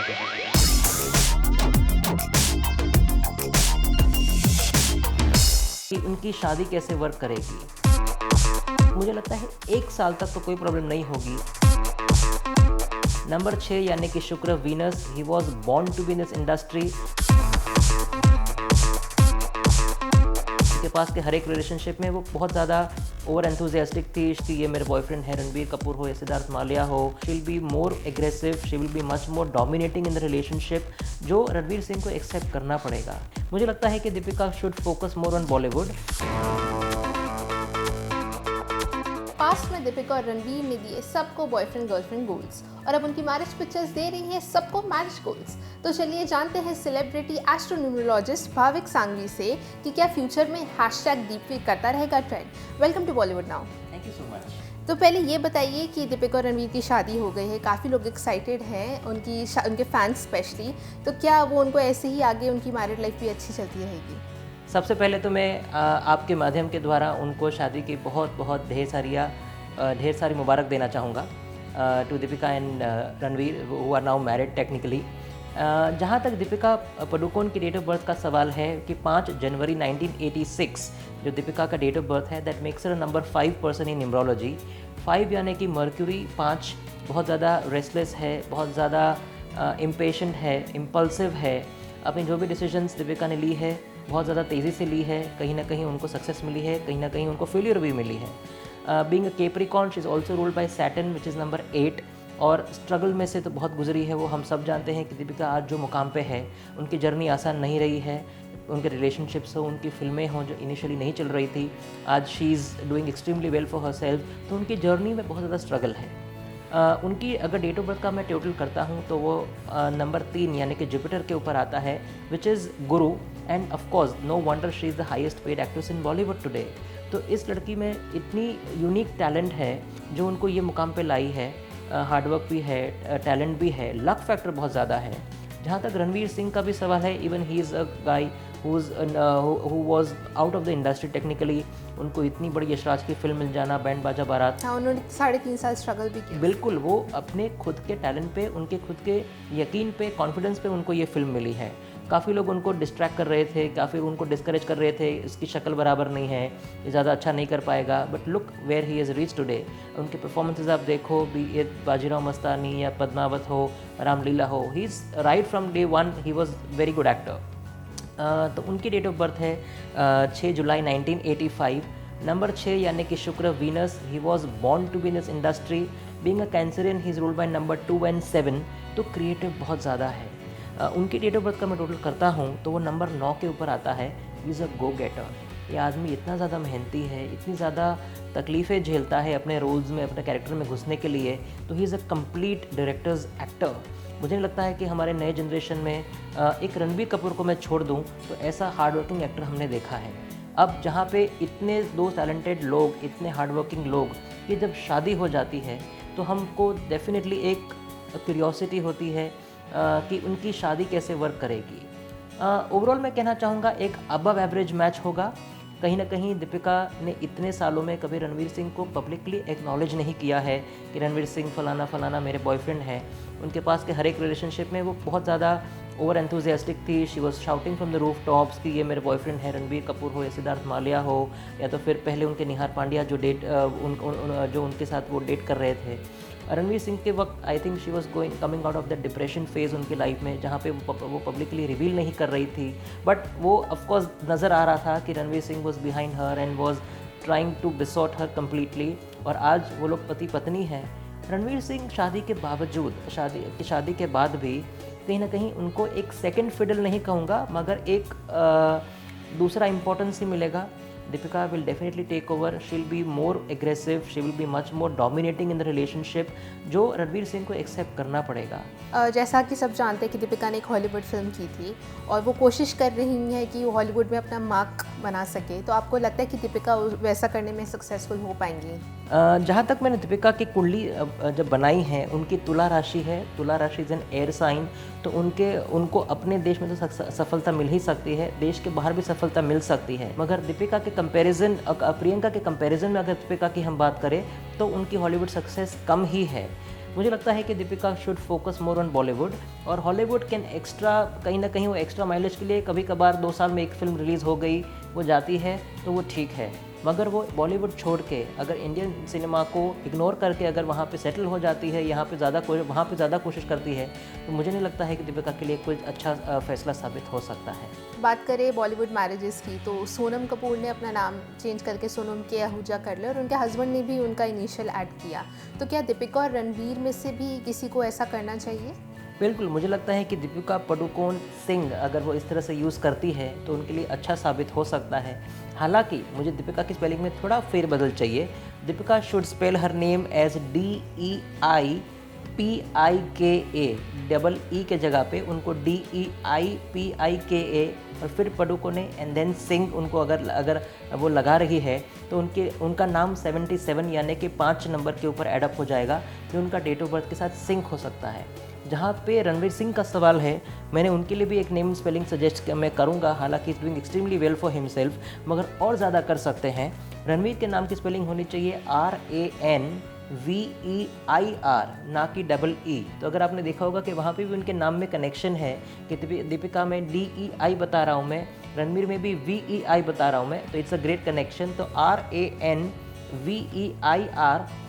कि उनकी शादी कैसे वर्क करेगी। मुझे लगता है 1 साल तक तो कोई प्रॉब्लम नहीं होगी। नंबर 6 यानी कि शुक्र Venus, he was born to be in this industry. के पास के हर एक रिलेशनशिप में वो बहुत ज़्यादा ओवर एंथुजियास्टिक थी कि ये मेरे बॉयफ्रेंड है, रणबीर कपूर हो या सिद्धार्थ मालिया हो। She will be more aggressive, she will be much more dominating in the relationship, जो रणबीर सिंह को एक्सेप्ट करना पड़ेगा। मुझे लगता है कि Deepika should focus more on Bollywood. Past में दीपिका और रणबीर ने दिए सबको बॉयफ्रेंड गर्लफ्रेंड गोल्स और अब उनकी मैरिज पिक्चर्स दे रही हैं सबको मैरिज गोल्स। तो चलिए जानते हैं सेलिब्रिटी एस्ट्रोन्यूमरोलॉजिस्ट भाविक सांघवी से कि क्या फ्यूचर में #दीपवीक करता रहेगा ट्रेंड। Welcome to Bollywood now. Thank you so much. तो पहले ये बताइए कि दीपिका और रणबीर की शादी हो गई है, काफ़ी लोग एक्साइटेड हैं, उनके फैंस स्पेशली, तो क्या वो उनको ऐसे ही आगे उनकी मैरिड लाइफ भी अच्छी चलती रहेगी? सबसे पहले तो मैं आपके माध्यम के द्वारा उनको शादी की बहुत ढेर सारी मुबारक देना चाहूँगा to Deepika and Ranveer who are now married technically. जहाँ तक दीपिका पडुकोन की डेट ऑफ बर्थ का सवाल है कि 5 जनवरी 1986 जो दीपिका का डेट ऑफ बर्थ है, that makes her number 5 person in numerology. 5 यानी कि मर्क्यूरी 5 बहुत ज़्यादा रेस्टलेस है, बहुत ज़्यादा इम्पेशेंट है, इम्पल्सिव है। अपनी जो भी डिसीजंस दीपिका ने ली है बहुत ज़्यादा तेज़ी से ली है, कहीं ना कहीं उनको सक्सेस मिली है, कहीं ना कहीं उनको फेलियर भी मिली है। Being a Capricorn, she is also ruled by Saturn which is number 8, और स्ट्रगल में से तो बहुत गुजरी है वो। हम सब जानते हैं कि दीपिका आज जो मुकाम पे है, उनकी जर्नी आसान नहीं रही है। उनके रिलेशनशिप्स हो, उनकी फिल्में हों जो इनिशियली नहीं चल रही थी, आज she is doing extremely well for her self. तो उनकी जर्नी में बहुत ज़्यादा स्ट्रगल है। उनकी अगर डेट ऑफ बर्थ का मैं टोटल करता हूँ तो वो नंबर 3 यानी कि जुपिटर के ऊपर आता है, which is Guru, and of course no wonder she is the highest paid actress in Bollywood today. तो इस लड़की में इतनी यूनिक टैलेंट है जो उनको ये मुकाम पे लाई है। हार्डवर्क भी है, टैलेंट भी है, लक फैक्टर बहुत ज़्यादा है। जहाँ तक रणवीर सिंह का भी सवाल है, even he is a guy who was out of the industry technically. उनको इतनी बड़ी यशराज की फिल्म मिल जाना, बैंड बाजा बारात। हाँ, उन्होंने 3.5 साल स्ट्रगल भी किया। बिल्कुल, वो अपने खुद के टैलेंट पे, उनके खुद के यकीन पे, कॉन्फिडेंस पे उनको ये फिल्म मिली है। काफ़ी लोग उनको डिस्ट्रैक्ट कर रहे थे, काफ़ी उनको डिस्करेज कर रहे थे, इसकी शक्ल बराबर नहीं है, ये ज़्यादा अच्छा नहीं कर पाएगा, but look where he is reach today. उनके परफॉर्मेंसेज आप देखो, बी इट बाजीराव मस्तानी या पद्मावत हो, रामलीला हो, he is right from day 1 he was very good actor. तो उनकी डेट ऑफ बर्थ है 6 जुलाई 1985। नंबर 6 यानी कि शुक्र Venus, he was born to be in this industry. Being a Cancerian, he is ruled by number 2 and 7, तो creative बहुत ज़्यादा है। उनकी डेट ऑफ बर्थ का मैं टोटल करता हूँ तो वो नंबर 9 के ऊपर आता है। He is a go getter. ये आदमी इतना ज़्यादा मेहनती है, इतनी ज़्यादा तकलीफ़ें झेलता है अपने रोल्स में, अपने कैरेक्टर में घुसने के लिए, तो ही is a complete directors actor. मुझे नहीं लगता है कि हमारे नए जनरेशन में एक रणबीर कपूर को मैं छोड़ दूं तो ऐसा हार्ड वर्किंग एक्टर हमने देखा है। अब जहाँ पे इतने 2 टैलेंटेड लोग, इतने हार्ड वर्किंग लोग की जब शादी हो जाती है तो हमको डेफिनेटली एक क्यूरियोसिटी होती है कि उनकी शादी कैसे वर्क करेगी। ओवरऑल मैं कहना चाहूँगा एक अबव एवरेज मैच होगा। कहीं ना कहीं दीपिका ने इतने सालों में कभी रणवीर सिंह को पब्लिकली एक्नॉलेज नहीं किया है कि रणवीर सिंह फलाना फलाना मेरे बॉयफ्रेंड है। उनके पास के हर एक रिलेशनशिप में वो बहुत ज़्यादा ओवर एंथुजियास्टिक थी। She was shouting from the roof tops कि ये मेरे बॉयफ्रेंड है, रणबीर कपूर हो या सिद्धार्थ मालिया हो, या तो फिर पहले उनके निहार पांड्या जो जो उनके साथ वो डेट कर रहे थे। रणवीर सिंह के वक्त I think she was coming out of the depression phase उनकी लाइफ में, जहाँ पे वो पब्लिकली रिवील नहीं कर रही थी, बट वो ऑफकोर्स नज़र आ रहा था कि Ranveer Singh was behind her and was trying to besot her completely. और आज वो लोग पति पत्नी हैं। रणवीर सिंह शादी के बावजूद, शादी के बाद भी कहीं ना कहीं उनको एक सेकंड फिडल नहीं कहूँगा, मगर एक दूसरा इम्पोर्टेंस ही मिलेगा। Deepika will definitely take over, she will be more aggressive, she will be much more dominating in the relationship, जो रणवीर सिंह को एक्सेप्ट करना पड़ेगा। जैसा कि सब जानते हैं कि दीपिका ने एक हॉलीवुड फिल्म की थी और वो कोशिश कर रही है कि वो हॉलीवुड में अपना मार्क बना सके, तो आपको लगता है कि दीपिका वैसा करने में सक्सेसफुल हो पाएंगी? जहाँ तक मैंने दीपिका की कुंडली जब बनाई है, उनकी तुला राशि है, तुला राशि इज एन एयर साइन, तो उनको अपने देश में तो सफलता मिल ही सकती है, देश के बाहर भी सफलता मिल सकती है, मगर दीपिका के कंपैरिजन, प्रियंका के कंपैरिजन में अगर दीपिका की हम बात करें तो उनकी हॉलीवुड सक्सेस कम ही है। मुझे लगता है कि Deepika should focus more on Bollywood, और हॉलीवुड कैन एक्स्ट्रा, कहीं ना कहीं वो एक्स्ट्रा माइलेज के लिए कभी कभार 2 साल में एक फिल्म रिलीज़ हो गई, वो जाती है तो वो ठीक है, मगर वो बॉलीवुड छोड़ के अगर इंडियन सिनेमा को इग्नोर करके अगर वहाँ पे सेटल हो जाती है, यहाँ पे वहाँ पे ज़्यादा कोशिश करती है, तो मुझे नहीं लगता है कि दीपिका के लिए कोई अच्छा फैसला साबित हो सकता है। बात करें बॉलीवुड मैरिजेस की, तो सोनम कपूर ने अपना नाम चेंज करके सोनम के आहूजा कर लिया और उनके हस्बैंड ने भी उनका इनिशियल ऐड किया। तो क्या दीपिका और रणवीर में से भी किसी को ऐसा करना चाहिए? बिल्कुल, मुझे लगता है कि दीपिका पादुकोण सिंह अगर वो इस तरह से यूज़ करती है तो उनके लिए अच्छा साबित हो सकता है। हालांकि मुझे दीपिका की स्पेलिंग में थोड़ा फेरबदल चाहिए। Deepika should spell her name as DEIPIKA, double E के जगह पे उनको DEIPIKA, और फिर पादुकोणे एंड देन सिंह उनको अगर वो लगा रही है तो उनका नाम 77 यानी कि 5 नंबर के ऊपर एडअप हो जाएगा, जो उनका डेट ऑफ बर्थ के साथ सिंक हो सकता है। जहाँ पे रणवीर सिंह का सवाल है, मैंने उनके लिए भी एक नेम स्पेलिंग सजेस्ट मैं करूँगा, हालांकि is doing extremely well for himself, मगर और ज़्यादा कर सकते हैं। रणवीर के नाम की स्पेलिंग होनी चाहिए RANVEIR, ना कि डबल ई। तो अगर आपने देखा होगा कि वहाँ पे भी उनके नाम में कनेक्शन है कि दीपिका में DEI बता रहा हूँ मैं, रणवीर में भी VEI बता रहा हूँ मैं, तो इट्स अ ग्रेट कनेक्शन। तो RANVEIR,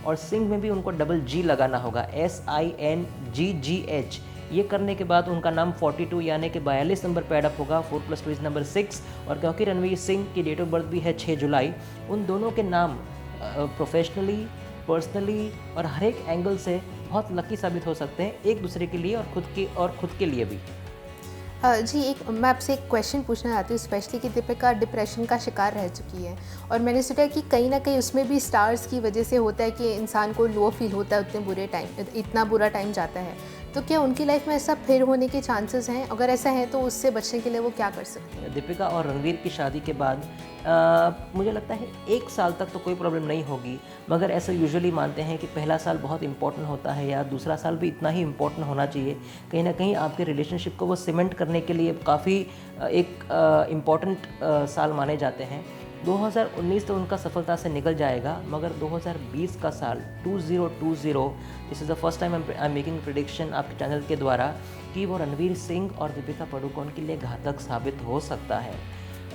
और सिंह में भी उनको डबल G लगाना होगा, SINGGH। ये करने के बाद उनका नाम 42 यानी कि 42 नंबर पे एडअप होगा, 4 + 2 इज नंबर 6। और क्योंकि रणवीर सिंह की डेट ऑफ बर्थ भी है 6 जुलाई, उन दोनों के नाम प्रोफेशनली, पर्सनली और हर एक एंगल से बहुत लकी साबित हो सकते हैं, एक दूसरे के लिए और खुद के लिए भी। जी, मैं आपसे एक क्वेश्चन पूछना चाहती हूँ, स्पेशली कि दीपिका डिप्रेशन का शिकार रह चुकी है और मैंने सोचा कि कहीं ना कहीं उसमें भी स्टार्स की वजह से होता है कि इंसान को लो फील होता है, इतना बुरा टाइम जाता है। तो क्या उनकी लाइफ में ऐसा फिर होने के चांसेस हैं? अगर ऐसा है तो उससे बचने के लिए वो क्या कर सकते हैं? दीपिका और रणवीर की शादी के बाद मुझे लगता है 1 साल तक तो कोई प्रॉब्लम नहीं होगी, मगर ऐसा यूजुअली मानते हैं कि पहला साल बहुत इंपॉर्टेंट होता है या दूसरा साल भी इतना ही इम्पोर्टेंट होना चाहिए। कहीं ना कहीं आपके रिलेशनशिप को वो सीमेंट करने के लिए काफ़ी एक इम्पॉर्टेंट साल माने जाते हैं। 2019 तो उनका सफलता से निकल जाएगा, मगर 2020 का साल 2020, this is the first time I am making prediction आपके चैनल के द्वारा कि वो रणवीर सिंह और दीपिका पादुकोण के लिए घातक साबित हो सकता है।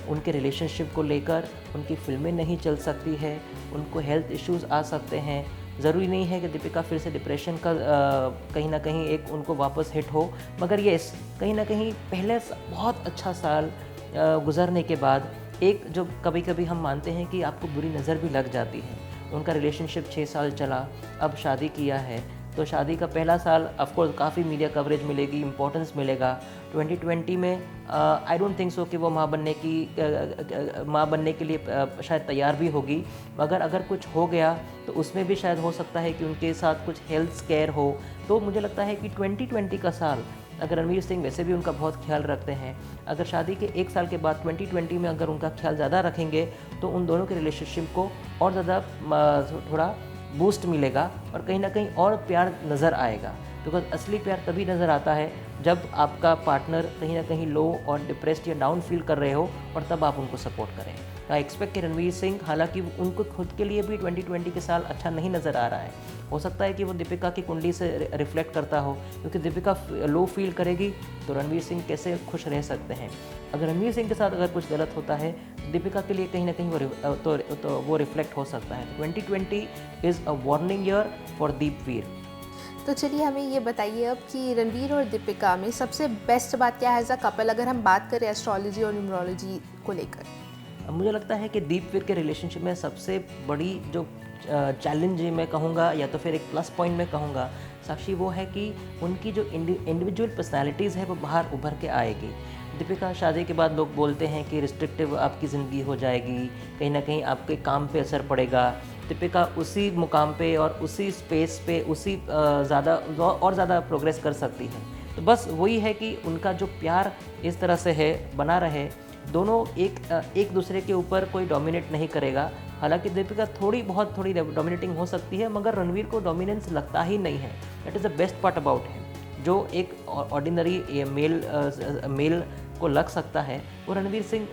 उनके रिलेशनशिप को लेकर उनकी फिल्में नहीं चल सकती है, उनको हेल्थ इश्यूज़ आ सकते हैं। ज़रूरी नहीं है कि दीपिका फिर से डिप्रेशन का कहीं ना कहीं एक उनको वापस हिट हो, मगर येस, कहीं ना कहीं पहले बहुत अच्छा साल गुजरने के बाद एक जो कभी कभी हम मानते हैं कि आपको बुरी नज़र भी लग जाती है। उनका रिलेशनशिप 6 साल चला, अब शादी किया है, तो शादी का पहला साल ऑफकोर्स काफ़ी मीडिया कवरेज मिलेगी, इंपॉर्टेंस मिलेगा। 2020 में आई डोंट थिंक सो कि वो माँ बनने के लिए शायद तैयार भी होगी, मगर अगर कुछ हो गया तो उसमें भी शायद हो सकता है कि उनके साथ कुछ हेल्थ स्केयर हो। तो मुझे लगता है कि 2020 का साल, अगर रणवीर सिंह वैसे भी उनका बहुत ख्याल रखते हैं, अगर शादी के 1 साल के बाद 2020 में अगर उनका ख्याल ज़्यादा रखेंगे तो उन दोनों के रिलेशनशिप को और ज़्यादा थोड़ा बूस्ट मिलेगा और कहीं ना कहीं और प्यार नज़र आएगा। बिकॉज असली प्यार तभी नज़र आता है जब आपका पार्टनर कहीं ना कहीं लो और डिप्रेस्ड या डाउन फील कर रहे हो और तब आप उनको सपोर्ट करें। आई एक्सपेक्ट कि रणवीर सिंह, हालांकि उनको खुद के लिए भी 2020 के साल अच्छा नहीं नज़र आ रहा है, हो सकता है कि वो दीपिका की कुंडली से रिफ्लेक्ट करता हो, क्योंकि दीपिका लो फील करेगी तो रणवीर सिंह कैसे खुश रह सकते हैं। अगर रणवीर सिंह के साथ अगर कुछ गलत होता है, दीपिका के लिए कहीं ना कहीं वो रिफ्लेक्ट हो सकता है। 2020 is a warning year for Deepveer. तो चलिए हमें ये बताइए अब कि रणवीर और दीपिका में सबसे बेस्ट बात क्या है एज अ कपल, अगर हम बात करें एस्ट्रोलॉजी और न्यूमरोलॉजी को लेकर? मुझे लगता है कि दीपवीर के रिलेशनशिप में सबसे बड़ी जो चैलेंज मैं कहूँगा या तो फिर एक प्लस पॉइंट मैं कहूँगा साक्षी, वो है कि उनकी जो इंडिविजुअल पर्सनालिटीज़ है वो बाहर उभर के आएगी। दीपिका शादी के बाद लोग बोलते हैं कि रिस्ट्रिक्टिव आपकी ज़िंदगी हो जाएगी, कहीं ना कहीं आपके काम पे असर पड़ेगा। दीपिका उसी मुकाम पे और उसी स्पेस पे उसी ज़्यादा प्रोग्रेस कर सकती है। तो बस वही है कि उनका जो प्यार इस तरह से है बना रहे, दोनों एक दूसरे के ऊपर कोई डोमिनेट नहीं करेगा। हालांकि दीपिका थोड़ी डोमिनेटिंग हो सकती है, मगर रणवीर को डोमिनेंस लगता ही नहीं है। That is the best part about him. जो एक ऑर्डिनरी मेल आपको लग सकता है वो रणवीर सिंह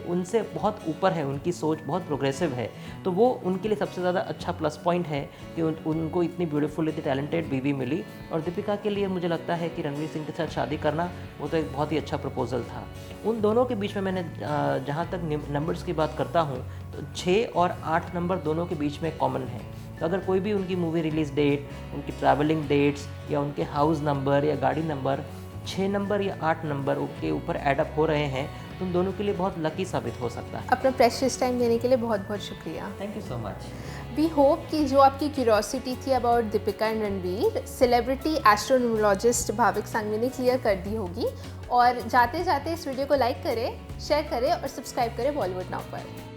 उनसे बहुत ऊपर है, उनकी सोच बहुत प्रोग्रेसिव है, तो वो उनके लिए सबसे ज़्यादा अच्छा प्लस पॉइंट है कि उनको इतनी ब्यूटीफुल, इतनी टैलेंटेड बीवी मिली। और दीपिका के लिए मुझे लगता है कि रणवीर सिंह के साथ शादी करना वो तो एक बहुत ही अच्छा प्रपोजल था। उन दोनों के बीच में मैंने जहाँ तक नंबर्स की बात करता हूँ तो 6 और 8 नंबर दोनों के बीच में कॉमन है। तो अगर कोई भी उनकी मूवी रिलीज़ डेट, उनकी ट्रैवलिंग डेट्स या उनके हाउस नंबर या गाड़ी नंबर 6 नंबर या 8 नंबर के ऊपर एडअप हो रहे हैं तो उन दोनों के लिए बहुत लकी साबित हो सकता है। अपना प्रेशियस टाइम देने के लिए बहुत बहुत शुक्रिया। Thank you so much. We hope कि जो आपकी क्यूरियोसिटी थी about Deepika and Ranveer, celebrity astronumerologist Bhavik Sanghvi ने क्लियर कर दी होगी। और जाते जाते इस वीडियो को लाइक करें, शेयर करें और सब्सक्राइब करें बॉलीवुड नाउ पर।